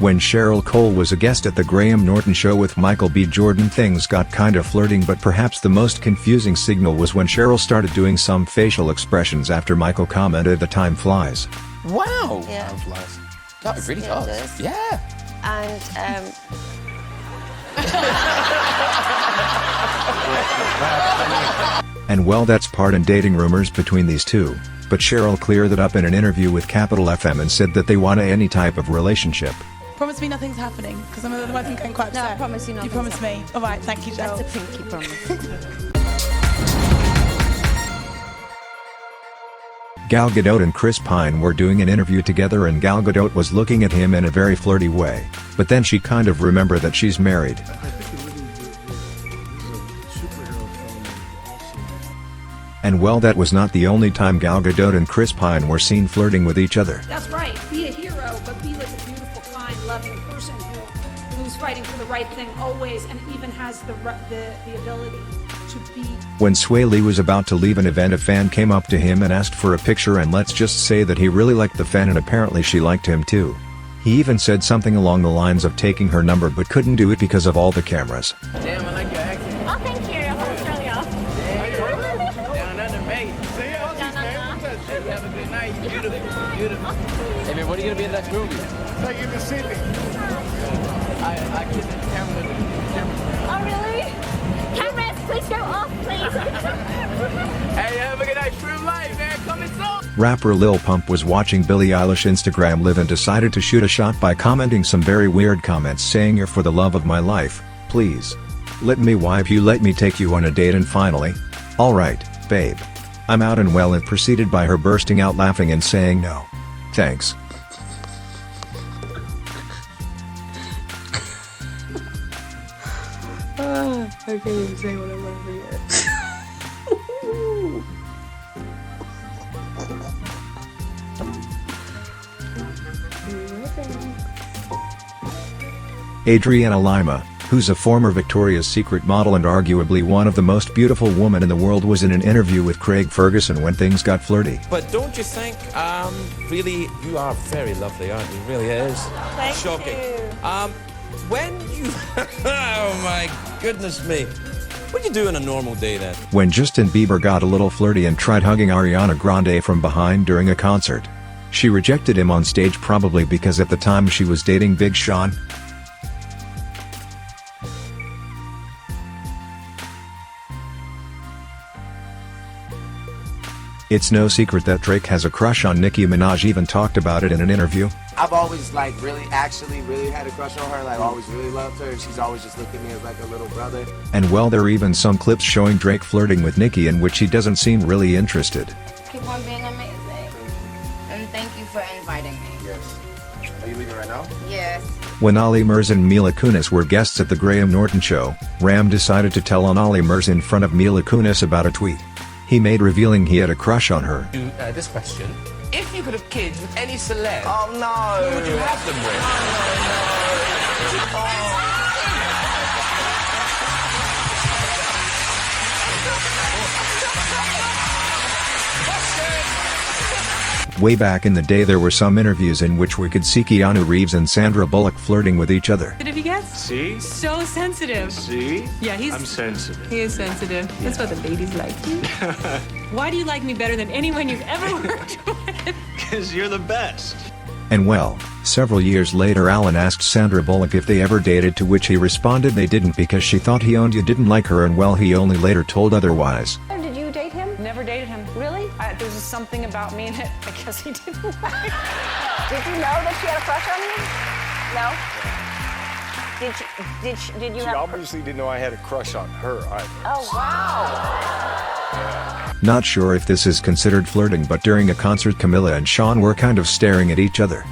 When Cheryl Cole was a guest at the Graham Norton show with Michael B. Jordan, things got kind of flirting, but perhaps the most confusing signal was when Cheryl started doing some facial expressions after Michael commented the time flies. Wow! Yeah. Time flies. No, it really does. Yeah. And And well, that's part in dating rumors between these two, but Cheryl cleared that up in an interview with Capital FM and said that they want any type of relationship. Promise me nothing's happening, because otherwise I'm getting quite upset. No, I promise you nothing's You promise me? All right, thank you, Cheryl. that's a pinky promise. Gal Gadot and Chris Pine were doing an interview together and Gal Gadot was looking at him in a very flirty way, but then she kind of remembered that she's married. And well, that was not the only time Gal Gadot and Chris Pine were seen flirting with each other. That's right. Be a hero, but be like a beautiful, kind, loving person who's fighting for the right thing always, and even has the ability to be. When Sway Lee was about to leave an event, a fan came up to him and asked for a picture, and let's just say that he really liked the fan and apparently she liked him too. He even said something along the lines of taking her number but couldn't do it because of all the cameras. Damn, I like your accent. Oh, thank you. Australia. Down under, mate. See you. Have a good night. Beautiful. Beautiful. Hey, man, what are you going to be in the next movie? Take you to Sydney. I kissed the camera. Oh, really? Cameras, please go off, please. Hey, have a good night. True life, man. Coming soon. Rapper Lil Pump was watching Billie Eilish Instagram live and decided to shoot a shot by commenting some very weird comments saying, "You're for the love of my life, please. Let me wipe you, let me take you on a date, and finally, alright, babe. I'm out and well," and proceeded by her bursting out laughing and saying, "No. Thanks." I can't even say what I'm laughing at. Adriana Lima, who's a former Victoria's Secret model and arguably one of the most beautiful women in the world, was in an interview with Craig Ferguson when things got flirty. But don't you think, really, you are very lovely, aren't you? Really, it is. Thank shocking. you. When you, oh my goodness me. What do you do on a normal day then? When Justin Bieber got a little flirty and tried hugging Ariana Grande from behind during a concert. She rejected him on stage, probably because at the time she was dating Big Sean. It's no secret that Drake has a crush on Nicki Minaj, even talked about it in an interview. I've always really had a crush on her, always really loved her, and she's always just looked at me as like a little brother. And well, there are even some clips showing Drake flirting with Nicki in which he doesn't seem really interested. Keep on being amazing. And thank you for inviting me. Yes. Are you leaving right now? Yes. When Ali Mers and Mila Kunis were guests at the Graham Norton show, Ram decided to tell on Ali Mers in front of Mila Kunis about a tweet he made revealing he had a crush on her. This question. If you could have kids with any celeb, Oh no! who would you have them with? Way back in the day, there were some interviews in which we could see Keanu Reeves and Sandra Bullock flirting with each other. Did he get? See? So sensitive. See? Yeah, I'm sensitive. He is sensitive. That's what the ladies like. Why do you like me better than anyone you've ever worked with? Because you're the best. And well, several years later, Alan asked Sandra Bullock if they ever dated, to which he responded they didn't because she thought he owned you, didn't like her, and well, he only later told otherwise. Did you date him? Never dated him. Really? There's just something about me in it. I guess he didn't like. Did you know that she had a crush on you? No. Did you She have? obviously didn't know I had a crush on her either. Oh wow. Not sure if this is considered flirting, but during a concert, Camilla and Sean were kind of staring at each other.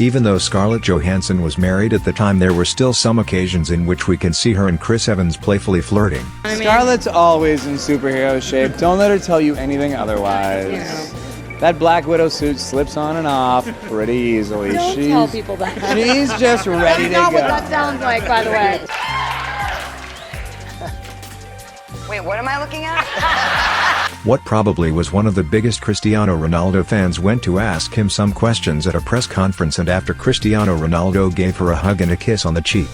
Even though Scarlett Johansson was married at the time, there were still some occasions in which we can see her and Chris Evans playfully flirting. Scarlett's always in superhero shape. Don't let her tell you anything otherwise. That Black Widow suit slips on and off pretty easily. Don't tell people that. She's just ready to That's not go. what that sounds like, by the way. Wait, what am I looking at? What probably was one of the biggest Cristiano Ronaldo fans went to ask him some questions at a press conference, and after Cristiano Ronaldo gave her a hug and a kiss on the cheek.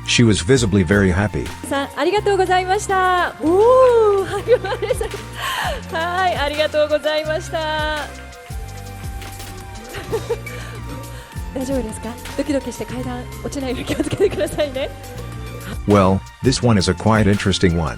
She was visibly very happy. ありがとうございました。おー、はい、ありがとうございました。大丈夫ですか？ドキドキして階段落ちないように気をつけてくださいね。Well, this one is a quite interesting one.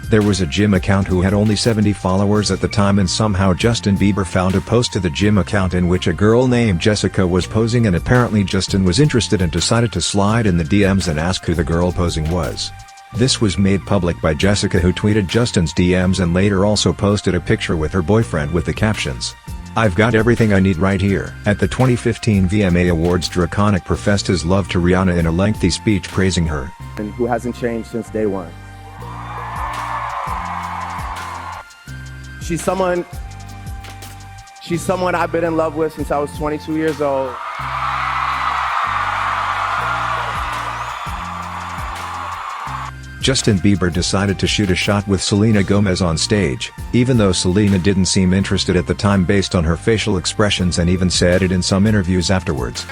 There was a gym account who had only 70 followers at the time, and somehow Justin Bieber found a post to the gym account in which a girl named Jessica was posing, and apparently Justin was interested and decided to slide in the DMs and ask who the girl posing was. This was made public by Jessica, who tweeted Justin's DMs and later also posted a picture with her boyfriend with the captions, "I've got everything I need right here." At the 2015 VMA Awards, Draconic professed his love to Rihanna in a lengthy speech praising her. And who hasn't changed since day one. She's someone I've been in love with since I was 22 years old. Justin Bieber decided to shoot a shot with Selena Gomez on stage, even though Selena didn't seem interested at the time based on her facial expressions, and even said it in some interviews afterwards.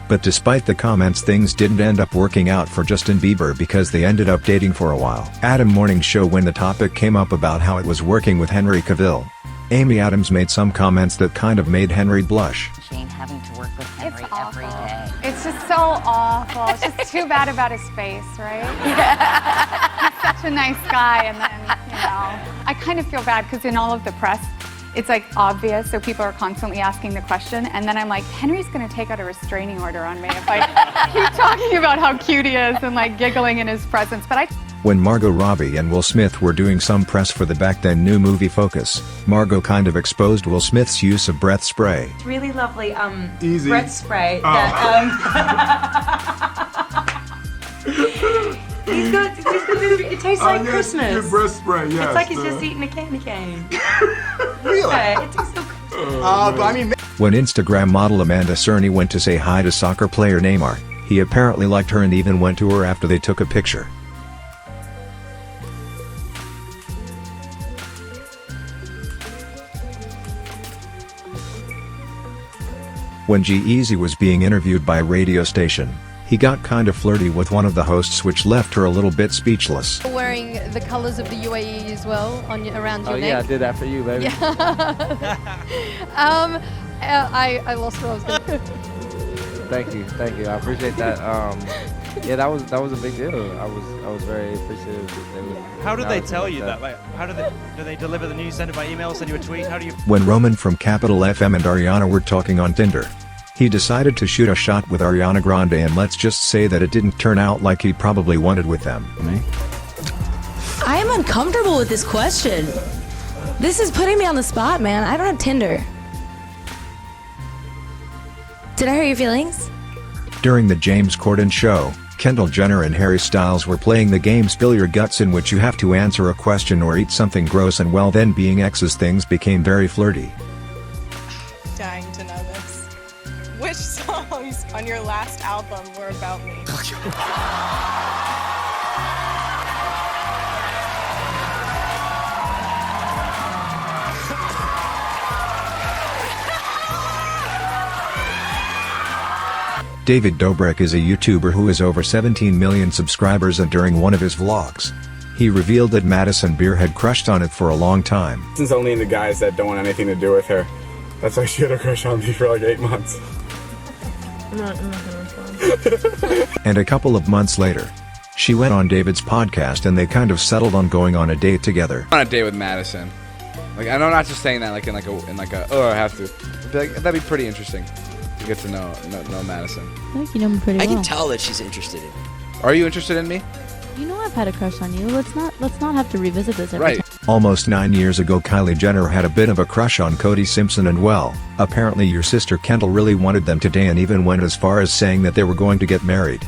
But despite the comments, things didn't end up working out for Justin Bieber because they ended up dating for a while. Adam Morning Show, when the topic came up about how it was working with Henry Cavill, Amy Adams made some comments that kind of made Henry blush. Shane having to work with Henry every day. It's just so awful. It's just too bad about his face, right? Yeah. He's such a nice guy, and then, I kind of feel bad because in all of the press, it's like obvious, so people are constantly asking the question, and then I'm like, Henry's gonna take out a restraining order on me if I keep talking about how cute he is and like giggling in his presence. But When Margot Robbie and Will Smith were doing some press for the back then new movie Focus, Margot kind of exposed Will Smith's use of breath spray. It's really lovely Easy. breath spray it tastes like Christmas. Good breath spray, yes. It's like he's just eating a candy cane. Really? Yeah, it tastes so good. But I mean, When Instagram model Amanda Cerny went to say hi to soccer player Neymar, he apparently liked her and even went to her after they took a picture. When G-Eazy was being interviewed by a radio station, he got kind of flirty with one of the hosts, which left her a little bit speechless. Wearing the colors of the UAE as well around your neck. Oh yeah, I did that for you, baby. I lost what I was going to. Thank you. I appreciate that. Yeah, that was a big deal. I was very appreciative that they would. How do they tell you that? Like, how do they deliver the news? Send it by email? Send you a tweet? How do you? When Roman from Capital FM and Ariana were talking on Tinder, he decided to shoot a shot with Ariana Grande, and let's just say that it didn't turn out like he probably wanted with them. I am uncomfortable with this question. This is putting me on the spot, man. I don't have Tinder. Did I hurt your feelings? During the James Corden show, Kendall Jenner and Harry Styles were playing the game Spill Your Guts, in which you have to answer a question or eat something gross, and well, then being exes, things became very flirty. Dying to know this. Which songs on your last album were about me? David Dobrik is a YouTuber who has over 17 million subscribers, and during one of his vlogs, he revealed that Madison Beer had crushed on it for a long time. Since only into guys that don't want anything to do with her. That's why she had a crush on me for like 8 months. And a couple of months later, she went on David's podcast and they kind of settled on going on a date together. On a date with Madison. Like, I'm not just saying that like in like a oh, I have to. That'd be pretty interesting to get to know Madison. I think you know me pretty well. I can tell that she's interested in me. Are you interested in me? You know I've had a crush on you. Let's not have to revisit this every time. Almost 9 years ago, Kylie Jenner had a bit of a crush on Cody Simpson, and well, apparently your sister Kendall really wanted them today and even went as far as saying that they were going to get married.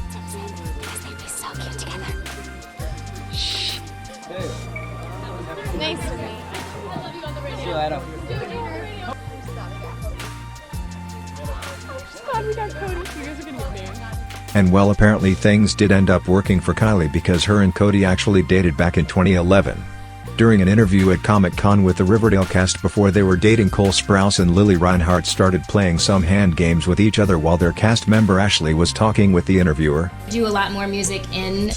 Nice to meet you. See you later. Just glad we got Cody. You guys are gonna get married. And well, apparently things did end up working for Kylie because her and Cody actually dated back in 2011. During an interview at Comic-Con with the Riverdale cast before they were dating, Cole Sprouse and Lily Reinhart started playing some hand games with each other while their cast member Ashley was talking with the interviewer. Do a lot more music in